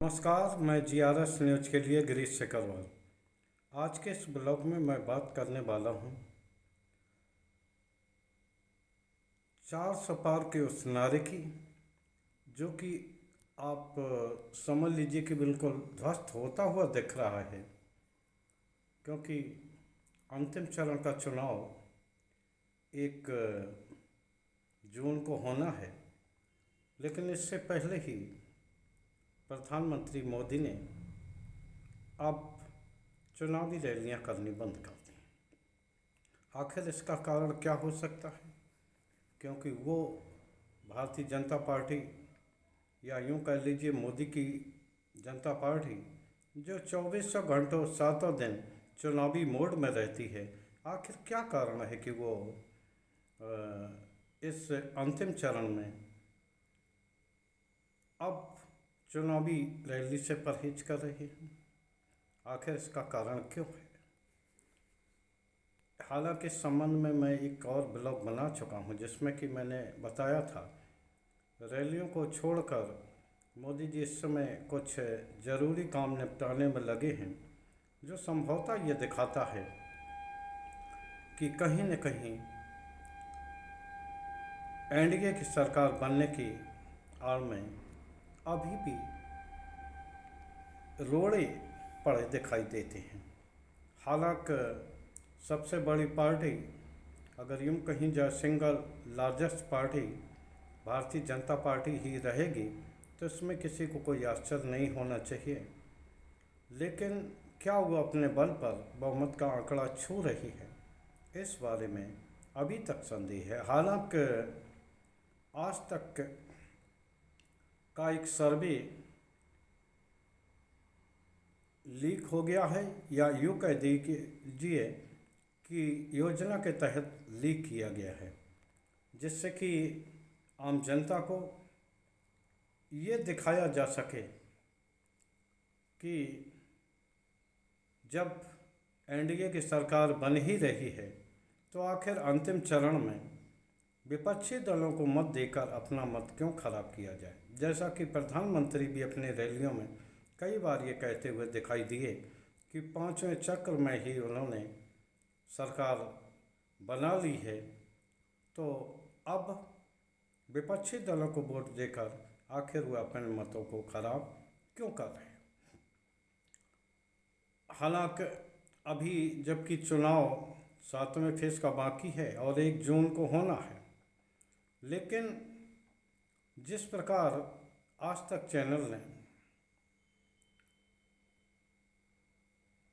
नमस्कार, मैं GRS news के लिए गिरीश शेखरवाल। आज के इस ब्लॉग में मैं बात करने वाला हूँ 400 पार के उस नारे की जो कि आप समझ लीजिए कि बिल्कुल ध्वस्त होता हुआ दिख रहा है, क्योंकि अंतिम चरण का चुनाव 1 जून को होना है। लेकिन इससे पहले ही प्रधानमंत्री मोदी ने अब चुनावी रैलियां करनी बंद कर दी। आखिर इसका कारण क्या हो सकता है? क्योंकि वो भारतीय जनता पार्टी, या यूं कह लीजिए मोदी की जनता पार्टी, जो 2400 घंटों सातों दिन चुनावी मोड में रहती है, आखिर क्या कारण है कि वो इस अंतिम चरण में अब चुनावी रैली से परहेज कर रही है? आखिर इसका कारण क्यों है? हालांकि इस संबंध में मैं एक और ब्लॉग बना चुका हूं, जिसमें कि मैंने बताया था रैलियों को छोड़कर मोदी जी इस समय कुछ ज़रूरी काम निपटाने में लगे हैं, जो संभवतः ये दिखाता है कि कहीं न कहीं एनडीए की सरकार बनने की आड़ में अभी भी रोड़े पड़े दिखाई देते हैं। हालांकि सबसे बड़ी पार्टी, अगर यूँ कहीं जाए single largest party Bharatiya Janata party ही रहेगी, तो इसमें किसी को कोई आश्चर्य नहीं होना चाहिए। लेकिन क्या वो अपने बल पर बहुमत का आंकड़ा छू रही है, इस बारे में अभी तक संदेह है। हालांकि आज तक का एक सर्वे लीक हो गया है, या यूँ कह दीजिए कि योजना के तहत लीक किया गया है, जिससे कि आम जनता को ये दिखाया जा सके कि जब एनडीए की सरकार बन ही रही है, तो आखिर अंतिम चरण में विपक्षी दलों को मत देकर अपना मत क्यों खराब किया जाए। जैसा कि प्रधानमंत्री भी अपने रैलियों में कई बार ये कहते हुए दिखाई दिए कि 5वें चक्र में ही उन्होंने सरकार बना ली है, तो अब विपक्षी दलों को वोट देकर आखिर वह अपने मतों को खराब क्यों कर रहे हैं। हालांकि अभी जबकि चुनाव 7वें फेज का बाकी है और 1 जून को होना है, लेकिन जिस प्रकार आज तक चैनल ने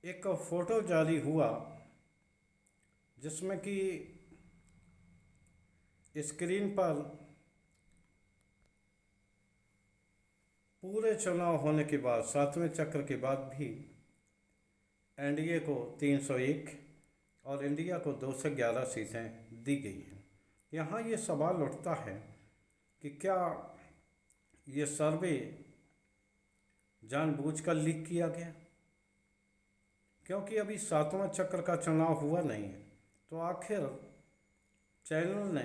एक फ़ोटो जारी हुआ जिसमें कि स्क्रीन पर पूरे चुनाव होने के बाद 7वें चक्र के बाद भी एनडीए को 301 और इंडिया को 211 सीटें दी गई हैं। यहाँ ये सवाल उठता है कि क्या ये सर्वे जानबूझकर लीक किया गया? क्योंकि अभी 7वां चक्र का चुनाव हुआ नहीं है, तो आखिर चैनल ने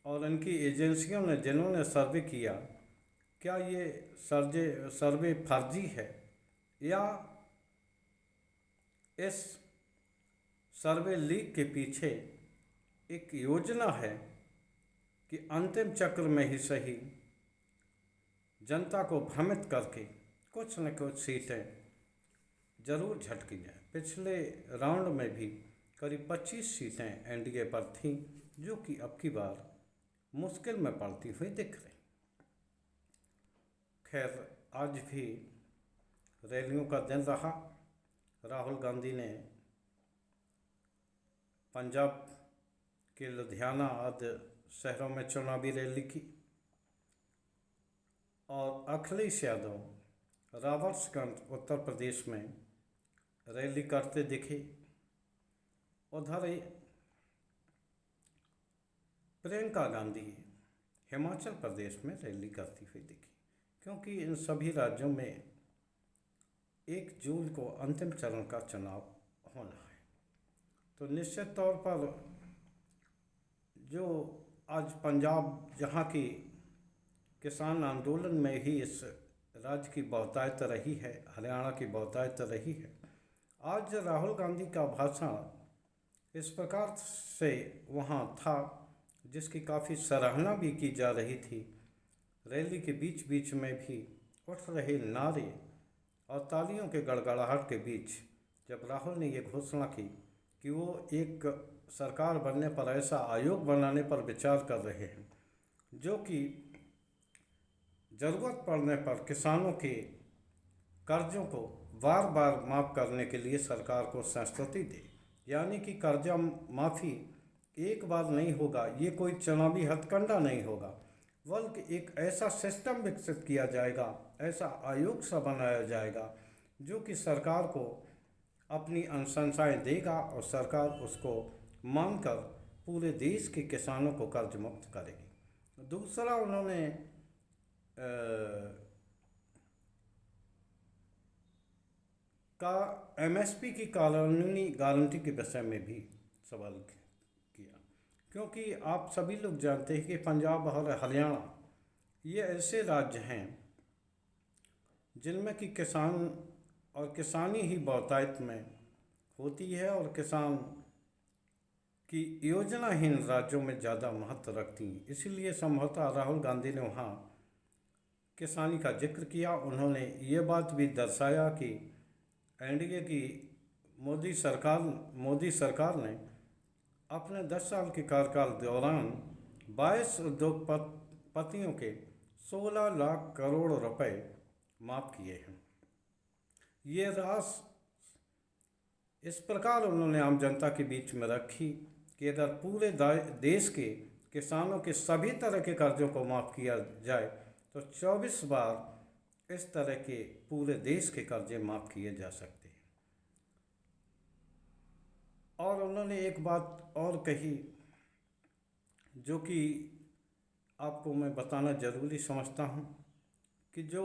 और इनकी एजेंसियों ने जिन्होंने सर्वे किया, क्या ये सर्वे फर्जी है, या इस सर्वे लीक के पीछे एक योजना है कि अंतिम चक्र में ही सही जनता को भ्रमित करके कुछ न कुछ सीटें जरूर झटकी जाए। पिछले राउंड में भी करीब 25 सीटें एनडीए पर थीं, जो कि अब की बार मुश्किल में पड़ती हुई दिख रही। खैर, आज भी रैलियों का दिन रहा। राहुल गांधी ने पंजाब के लुधियाना आदि शहरों में चुनावी रैली की, और अखिलेश यादव रावर्सगंज उत्तर प्रदेश में रैली करते दिखे। उधर प्रियंका गांधी हिमाचल प्रदेश में रैली करती हुई दिखी, क्योंकि इन सभी राज्यों में 1 जून को अंतिम चरण का चुनाव होना है। तो निश्चित तौर पर जो आज पंजाब, जहाँ की किसान आंदोलन में ही इस राज्य की बहुतायत रही है, हरियाणा की बहुतायत रही है। आज राहुल गांधी का भाषण इस प्रकार से वहाँ था जिसकी काफ़ी सराहना भी की जा रही थी। रैली के बीच बीच में भी उठ रहे नारे और तालियों के गड़गड़ाहट के बीच जब राहुल ने ये घोषणा की कि वो एक सरकार बनने पर ऐसा आयोग बनाने पर विचार कर रहे हैं जो कि ज़रूरत पड़ने पर किसानों के कर्जों को बार बार माफ़ करने के लिए सरकार को संस्तुति दे, यानी कि कर्जा माफ़ी एक बार नहीं होगा, ये कोई चुनावी हथकंडा नहीं होगा, बल्कि एक ऐसा सिस्टम विकसित किया जाएगा, ऐसा आयोग सा बनाया जाएगा जो कि सरकार को अपनी अनुशंसाएँ देगा और सरकार उसको मानकर पूरे देश के किसानों को कर्ज मुक्त करेगी। दूसरा, उन्होंने एमएसपी की कानूनी गारंटी के विषय में भी सवाल किया, क्योंकि आप सभी लोग जानते हैं कि पंजाब और हरियाणा ये ऐसे राज्य हैं जिनमें कि किसान और किसानी ही बहुतायत में होती है और किसान की योजनाहीन राज्यों में ज़्यादा महत्व रखती हैं। इसीलिए संभवतः राहुल गांधी ने वहाँ किसानी का जिक्र किया। उन्होंने ये बात भी दर्शाया कि एनडीए की मोदी सरकार ने अपने 10 साल के कार्यकाल दौरान 22 उद्योगपतियों के 16 लाख करोड़ रुपए माफ़ किए हैं। ये राशि इस प्रकार उन्होंने आम जनता के बीच में रखी कि अगर पूरे देश के किसानों के सभी तरह के कर्जों को माफ़ किया जाए तो 24 बार इस तरह के पूरे देश के कर्जे माफ़ किए जा सकते हैं। और उन्होंने एक बात और कही जो कि आपको मैं बताना ज़रूरी समझता हूँ कि जो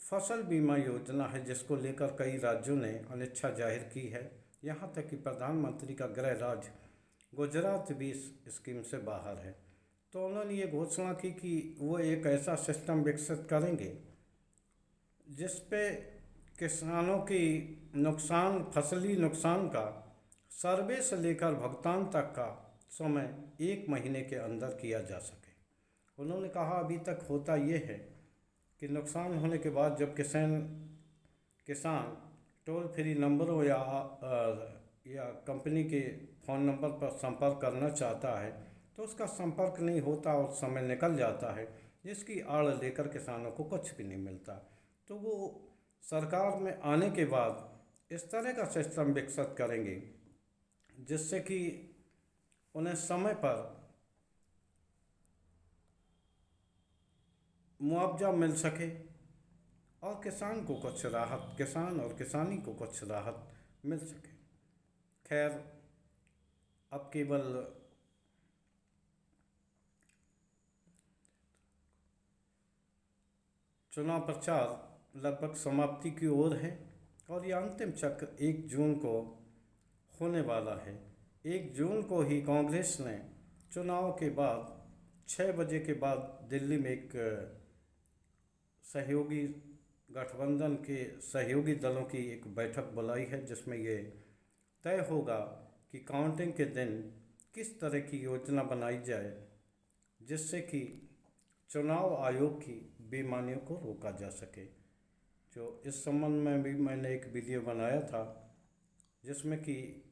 फसल बीमा योजना है जिसको लेकर कई राज्यों ने अनिच्छा जाहिर की है, यहाँ तक कि प्रधानमंत्री का गृह राज्य गुजरात भी इस स्कीम से बाहर है। तो उन्होंने ये घोषणा की कि वो एक ऐसा सिस्टम विकसित करेंगे जिस पे किसानों की फसली नुकसान का सर्वे से लेकर भुगतान तक का समय 1 महीने के अंदर किया जा सके। उन्होंने कहा अभी तक होता ये है कि नुकसान होने के बाद जब किसान टोल फ्री नंबरों या कंपनी के फ़ोन नंबर पर संपर्क करना चाहता है तो उसका संपर्क नहीं होता और समय निकल जाता है, जिसकी आड़ लेकर किसानों को कुछ भी नहीं मिलता। तो वो सरकार में आने के बाद इस तरह का सिस्टम विकसित करेंगे जिससे कि उन्हें समय पर मुआवजा मिल सके और किसान और किसानी को कुछ राहत मिल सके। खैर, अब केवल चुनाव प्रचार लगभग समाप्ति की ओर है और यह अंतिम चक्र 1 जून को होने वाला है। 1 जून को ही कांग्रेस ने चुनाव के बाद 6 बजे के बाद दिल्ली में एक सहयोगी गठबंधन के सहयोगी दलों की एक बैठक बुलाई है जिसमें ये तय होगा कि काउंटिंग के दिन किस तरह की योजना बनाई जाए जिससे कि चुनाव आयोग की बेईमानियों को रोका जा सके। जो इस संबंध में भी मैंने एक वीडियो बनाया था जिसमें कि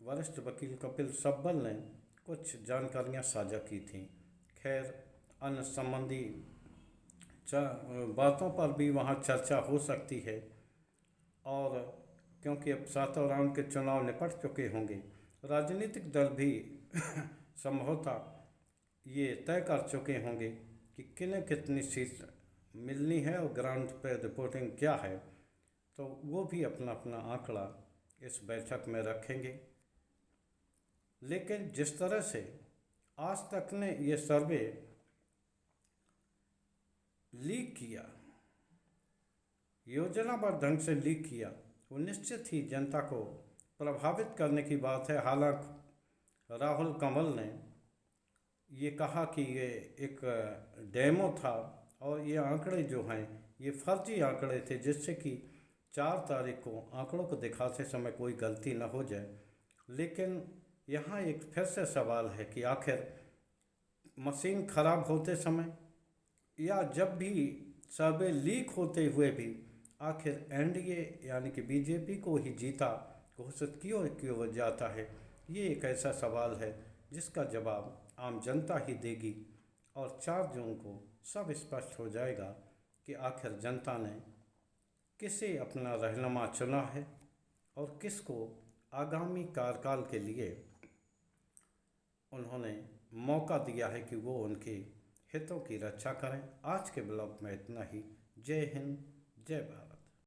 वरिष्ठ वकील कपिल सब्बल ने कुछ जानकारियां साझा की थी। खैर, अन्य संबंधी बातों पर भी वहां चर्चा हो सकती है और क्योंकि अब 7 राउंड के चुनाव निपट चुके होंगे, राजनीतिक दल भी संभवतः ये तय कर चुके होंगे कि किन्हें कितनी सीट मिलनी है और ग्राउंड पर रिपोर्टिंग क्या है, तो वो भी अपना अपना आंकड़ा इस बैठक में रखेंगे। लेकिन जिस तरह से आज तक ने ये सर्वे लीक किया, योजनाबद्ध ढंग से लीक किया, वो निश्चित ही जनता को प्रभावित करने की बात है। हालांकि राहुल कंवल ने ये कहा कि ये एक डेमो था और ये आंकड़े जो हैं ये फर्जी आंकड़े थे, जिससे कि 4 तारीख को आंकड़ों को दिखाते समय कोई गलती न हो जाए। लेकिन यहाँ एक फिर से सवाल है कि आखिर मशीन खराब होते समय या जब भी सर्वे लीक होते हुए भी आखिर एनडीए यानी कि बीजेपी को ही जीता घोषित क्यों क्यों जाता है, ये एक ऐसा सवाल है जिसका जवाब आम जनता ही देगी। और 4 जून को सब स्पष्ट हो जाएगा कि आखिर जनता ने किसे अपना रहनुमा चुना है और किसको आगामी कार्यकाल के लिए उन्होंने मौका दिया है कि वो उनके हितों की रक्षा करें। आज के ब्लॉग में इतना ही। जय हिंद, जय भारत।